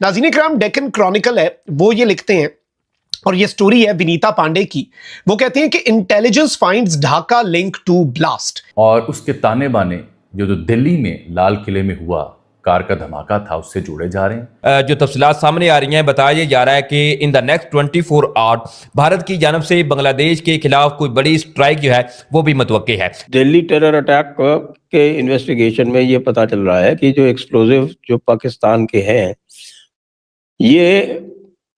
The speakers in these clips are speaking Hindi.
नाज़रीन इकराम, डेक्कन क्रॉनिकल है वो ये लिखते हैं और ये स्टोरी है विनीता पांडे की। वो कहते हैं कि intelligence finds Dhaka link to blast, और उसके ताने बाने जो दिल्ली में लाल किले में हुआ कार का धमाका था उससे जुड़े जा रहे हैं। जो तफसीलात सामने आ रही हैं, बताया जा रहा है कि in the next 24 hour Bharat की जानब से बांग्लादेश के खिलाफ कोई बड़ी स्ट्राइक जो है वो भी मुतवक्के है। दिल्ली टेरर अटैक के इन्वेस्टिगेशन में ये पता चल रहा है कि जो एक्सप्लोजिव जो पाकिस्तान के हैं ये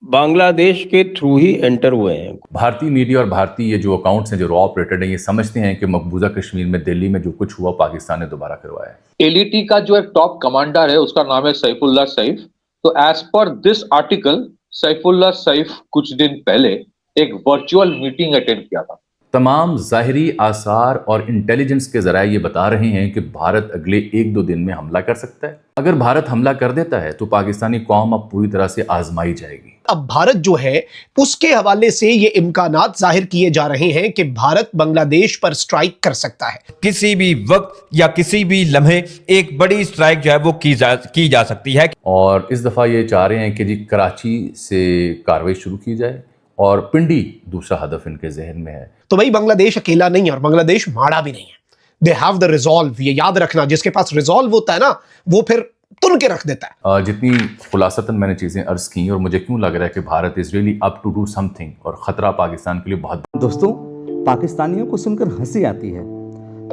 बांग्लादेश के थ्रू ही एंटर हुए हैं। भारतीय मीडिया और भारतीय ये जो अकाउंट्स हैं, जो रॉ ऑपरेटेड हैं, ये समझते हैं कि मकबूजा कश्मीर में दिल्ली में जो कुछ हुआ पाकिस्तान ने दोबारा करवाया है। एलईटी का जो एक टॉप कमांडर है उसका नाम है सैफुल्लाह सैफ। तो as per this article Saifullah Saif कुछ दिन पहले एक वर्चुअल मीटिंग अटेंड किया था। तमाम ज़ाहिरी आसार और इंटेलिजेंस के ज़राए ये बता रहे हैं कि भारत अगले 1-2 दिन में हमला कर सकता है। अगर भारत हमला कर देता है तो पाकिस्तानी कौम अब पूरी तरह से आजमाई जाएगी। अब भारत जो है उसके हवाले से ये इम्कानात जाहिर किए जा रहे हैं कि भारत बांग्लादेश पर स्ट्राइक कर सकता है। किसी भी वक्त या किसी भी लम्हे एक बड़ी स्ट्राइक जो है वो की जा सकती है। और इस दफ़ा ये चाह रहे हैं कि जी कराची से कार्रवाई शुरू की जाए और पिंडी दूसरा हदफ इनके जहन में है। तो भाई बांग्लादेश अकेला नहीं है और बांग्लादेश माड़ा भी नहीं है। They have the resolve. ये याद रखना, जिसके पास रिजॉल्व होता है ना वो फिर तुन के रख देता है। जितनी खुलासतन मैंने चीज़ें अर्ज की और मुझे क्यों लग रहा है कि Bharat is really up to do something और ख़तरा पाकिस्तान के लिए बहुत। दोस्तों, पाकिस्तानियों को सुनकर हंसी आती है।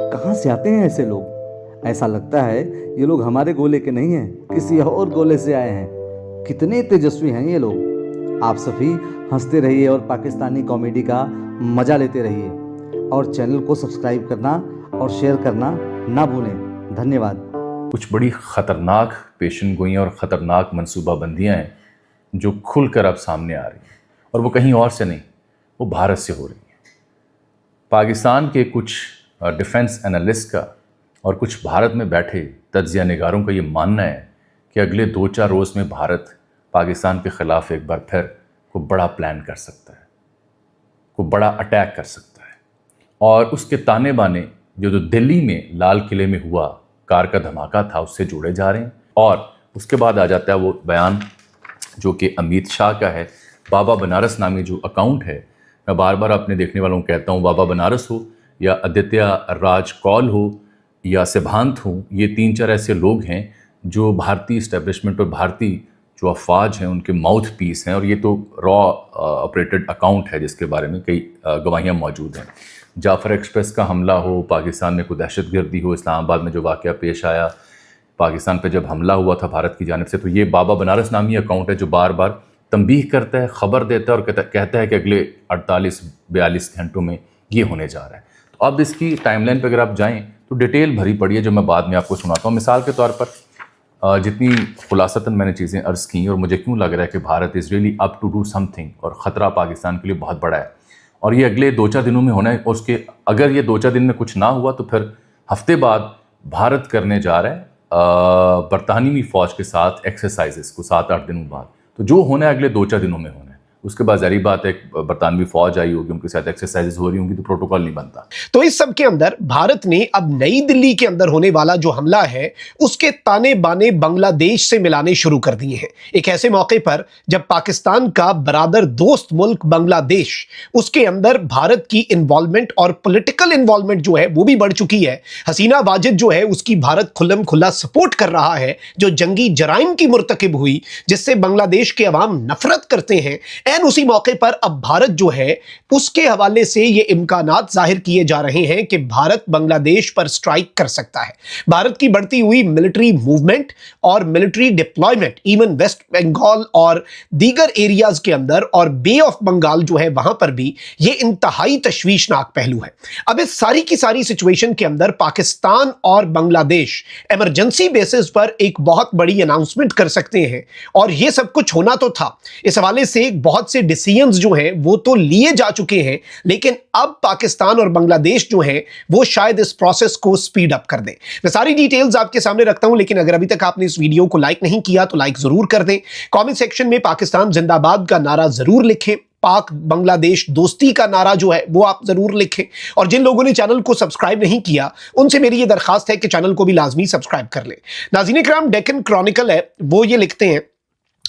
कहाँ से आते हैं ऐसे लोग? ऐसा लगता है ये लोग हमारे गोले के नहीं हैं, किसी और गोले से आए हैं। कितने तेजस्वी हैं ये लोग। आप सभी हंसते रहिए और पाकिस्तानी कॉमेडी का मज़ा लेते रहिए और चैनल को सब्सक्राइब करना और शेयर करना ना भूलें। धन्यवाद। कुछ बड़ी ख़तरनाक पेशन गोइयाँ और ख़तरनाक मनसूबाबंदियाँ हैं जो खुलकर अब सामने आ रही हैं और वो कहीं और से नहीं, वो भारत से हो रही हैं। पाकिस्तान के कुछ डिफेंस एनालिस्ट का और कुछ भारत में बैठे तज्ज़िया निगारों का ये मानना है कि अगले 2-4 रोज़ में भारत पाकिस्तान के ख़िलाफ़ एक बार फिर को बड़ा प्लान कर सकता है, को बड़ा अटैक कर सकता है। और उसके ताने बाने जो दिल्ली में लाल किले में हुआ कार का धमाका था उससे जुड़े जा रहे हैं। और उसके बाद आ जाता है वो बयान जो कि अमित शाह का है। बाबा बनारस नामी जो अकाउंट है, मैं बार बार अपने देखने वालों को कहता हूँ, बाबा बनारस हो या आदित्य राज कौल हो या सिद्धांत हो, ये 3-4 ऐसे लोग हैं जो भारतीय इस्टेब्लिशमेंट और भारतीय जो अफवाज हैं उनके माउथ पीस हैं। और ये तो रॉ ऑपरेटेड अकाउंट है जिसके बारे में कई गवाहियाँ मौजूद हैं। जाफ़र एक्सप्रेस का हमला हो, पाकिस्तान में कोई दहशतगर्दी हो, इस्लामाबाद में जो वाक़या पेश आया, पाकिस्तान पे जब हमला हुआ था भारत की जानिब से, तो ये बाबा बनारस नामी अकाउंट है जो बार बार तंबीह करता है, ख़बर देता है और कहता है कि अगले 48-42 घंटों में ये होने जा रहा है। तो अब इसकी टाइमलाइन पर अगर आप जाएँ तो डिटेल भरी पड़ी है जो मैं बाद में आपको सुनाता हूँ। मिसाल के तौर पर जितनी खुलासतन मैंने चीज़ें अर्ज़ की और मुझे क्यों लग रहा है कि Bharat is really up to do something और ख़तरा पाकिस्तान के लिए बहुत बड़ा है और ये अगले 2-4 दिनों में होना है। और उसके अगर ये 2-4 दिन में कुछ ना हुआ तो फिर हफ्ते बाद भारत करने जा रहा है बरतानवी फ़ौज के साथ एक्सरसाइजेस को 7-8 दिनों बाद। तो जो होना है अगले 2-4 दिनों में होना है। उसके बाद जारी बात है बरतानवी फौज आई होगी, उनके साथ एक्सरसाइजेस हो रही होंगी, तो प्रोटोकॉल नहीं बनता। तो इस सब के अंदर भारत ने अब नई दिल्ली के अंदर होने वाला जो हमला है उसके ताने बाने बांग्लादेश से मिलाने शुरू कर दिए हैं। एक ऐसे मौके पर जब पाकिस्तान का बरादर दोस्त मुल्क बांग्लादेश, उसके अंदर भारत की इन्वॉल्वमेंट और पॉलिटिकल इन्वॉल्वमेंट जो है वो भी बढ़ चुकी है। हसीना वाजिद जो है उसकी भारत खुल्लम खुल्ला सपोर्ट कर रहा है, जो जंगी जराइम की मुर्तकिब हुई जिससे बांग्लादेश के अवाम नफरत करते हैं। एंड उसी मौके पर अब भारत जो है उसके हवाले से ये इम्कानात जाहिर किए जा रहे हैं कि भारत बांग्लादेश पर स्ट्राइक कर सकता है। भारत की बढ़ती हुई मिलिट्री मूवमेंट और military deployment even West Bengal और दीगर एरियाज के अंदर और बे ऑफ बंगाल जो है वहां पर भी ये इंतहाई तशवीशनाक पहलू है। अब इस सारी की सारी सिचुएशन के अंदर पाकिस्तान और बांग्लादेश इमरजेंसी बेसिस पर एक बहुत बड़ी अनाउंसमेंट कर सकते हैं और ये सब कुछ होना तो था। इस हवाले से बहुत से डिसीजंस जो हैं वो तो लिए जा चुके हैं, लेकिन अब पाकिस्तान और बांग्लादेश जो हैं वो शायद इस प्रोसेस को स्पीड अप कर दें। मैं सारी डिटेल्स आपके सामने रखता हूं, लेकिन अगर अभी तक आपने इस वीडियो को लाइक नहीं किया तो लाइक जरूर कर दें। कमेंट सेक्शन में पाकिस्तान जिंदाबाद का नारा जरूर लिखें, पाक बांग्लादेश दोस्ती का नारा जो है वो आप जरूर लिखें। और जिन लोगों ने चैनल को सब्सक्राइब नहीं किया उनसे मेरी ये दरखास्त है कि चैनल को भी लाजमी सब्सक्राइब कर लें। नाज़रीन इकराम, डेक्कन क्रॉनिकल है वो ये लिखते हैं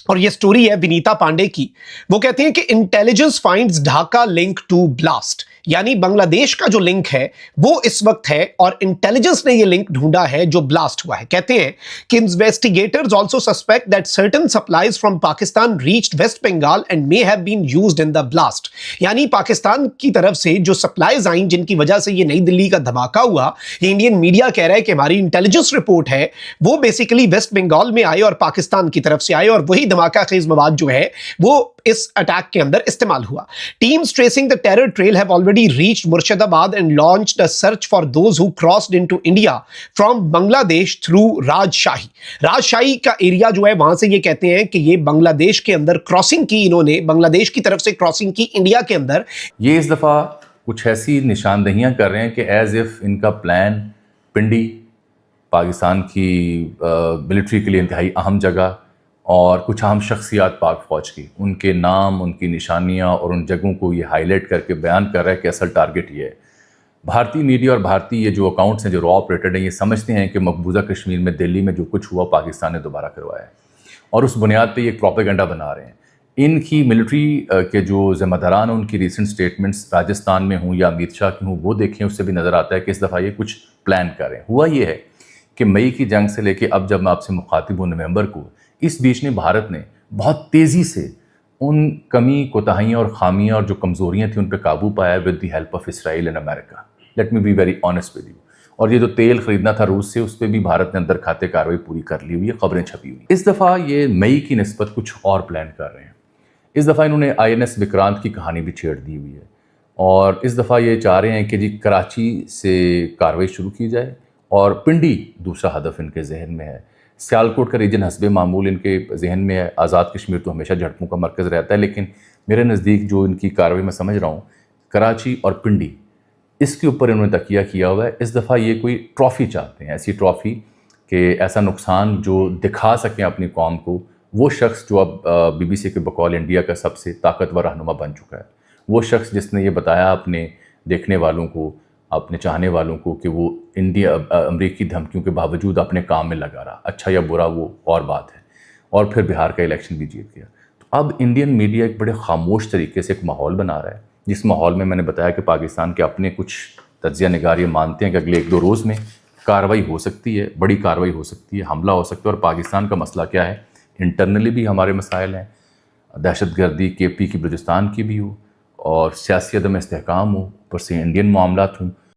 और ये स्टोरी है विनीता पांडे की। वो कहते हैं कि intelligence finds Dhaka link to blast, यानी बांग्लादेश का जो लिंक है वो इस वक्त है और इंटेलिजेंस ने ये लिंक ढूंढा है जो ब्लास्ट हुआ है। कहते हैं कि investigators also suspect that certain supplies from Pakistan reached West Bengal and may have been used in the blast. यानी पाकिस्तान की तरफ से जो सप्लाईज आई जिनकी वजह से ये नई दिल्ली का धमाका हुआ, ये इंडियन मीडिया कह रहा है कि हमारी इंटेलिजेंस रिपोर्ट है वो बेसिकली वेस्ट बंगाल में आए और पाकिस्तान की तरफ से आए और वही धमाका खेज मवाद जो है वो इस अटैक के अंदर इस्तेमाल हुआ। Teams tracing the terror trail have already reached Murshidabad and launched a search for those who crossed into India from Bangladesh through राजशाही। राजशाही का एरिया जो है वहां से ये कहते हैं कि ये बांग्लादेश के अंदर क्रॉसिंग की, इन्होंने बांग्लादेश की तरफ से क्रॉसिंग की इंडिया के अंदर। ये इस दफ़ा कुछ ऐसी निशानदहियां कर रहे हैं कि एज इफ इनका प्लान पिंडी, पाकिस्तान की मिलिट्री के लिए इंतहाई अहम जगह और कुछ अहम शख्सियात पाक फ़ौज की, उनके नाम, उनकी निशानियां और उन जगहों को ये हाईलाइट करके बयान कर रहा है कि असल टारगेट ये है। भारतीय मीडिया और भारतीय ये जो अकाउंट्स हैं जो रॉ ऑपरेटेड हैं, ये समझते हैं कि मकबूजा कश्मीर में, दिल्ली में जो कुछ हुआ पाकिस्तान ने दोबारा करवाया है और उस बुनियाद पे ये प्रोपेगेंडा बना रहे हैं। इनकी मिलिट्री के जो ज़िम्मेदारान हैं उनकी रिसेंट स्टेटमेंट्स राजस्थान में हूँ या अमित शाह की हूँ, वो देखें, उससे भी नज़र आता है कि इस दफ़ा ये कुछ प्लान कर रहे हैं। हुआ ये है कि मई की जंग से लेके अब जब मैं आपसे मुखातिब हूँ नवंबर को, इस बीच में भारत ने बहुत तेज़ी से उन कमी, कोताहियाँ और खामियाँ और जो कमज़ोरियाँ थी उन पर काबू पाया with the help of Israel and America. Let me be very honest with you. और ये जो तेल ख़रीदना था रूस से, उस पर भी भारत ने अंदर खाते कार्रवाई पूरी कर ली हुई है, ख़बरें छपी हुई। इस दफ़ा ये मई की निस्बत कुछ और प्लान कर रहे हैं। इस दफ़ा इन्होंने INS विक्रांत की कहानी भी छेड़ दी हुई है और इस दफ़ा ये चाह रहे हैं कि जी कराची से कार्रवाई शुरू की जाए और पिंडी दूसरा हदफ इनके जहन में है। सियालकोट का रीजन हस्बे मामूल इनके जहन में है। आज़ाद कश्मीर तो हमेशा झड़पों का मरकज़ रहता है, लेकिन मेरे नज़दीक जो इनकी कार्रवाई मैं समझ रहा हूँ, कराची और पिंडी, इसके ऊपर इन्होंने तकिया किया हुआ है। इस दफ़ा ये कोई ट्रॉफ़ी चाहते हैं, ऐसी ट्रॉफ़ी कि ऐसा नुकसान जो दिखा सकें अपनी कौम को। वो शख्स जो अब BBC के बकौल इंडिया का सबसे ताकतवर रहनुमा बन चुका है, वो शख्स जिसने ये बताया अपने देखने वालों को, अपने चाहने वालों को कि वो अमरीकी धमकियों के बावजूद अपने काम में लगा रहा, अच्छा या बुरा वो और बात है, और फिर बिहार का इलेक्शन भी जीत गया। तो अब इंडियन मीडिया एक बड़े खामोश तरीके से एक माहौल बना रहा है, जिस माहौल में मैंने बताया कि पाकिस्तान के अपने कुछ तज्जिया निगार ये मानते हैं कि अगले 1-2 रोज़ में कार्रवाई हो सकती है, बड़ी कार्रवाई हो सकती है, हमला हो सकता है। और पाकिस्तान का मसला क्या है, इंटरनली भी हमारे मसाइल हैं, दहशतगर्दी KP की, बलूचिस्तान की भी हो, और सियासी अदम इस्तेहकाम हो, ऊपर से इंडियन मामलात हों।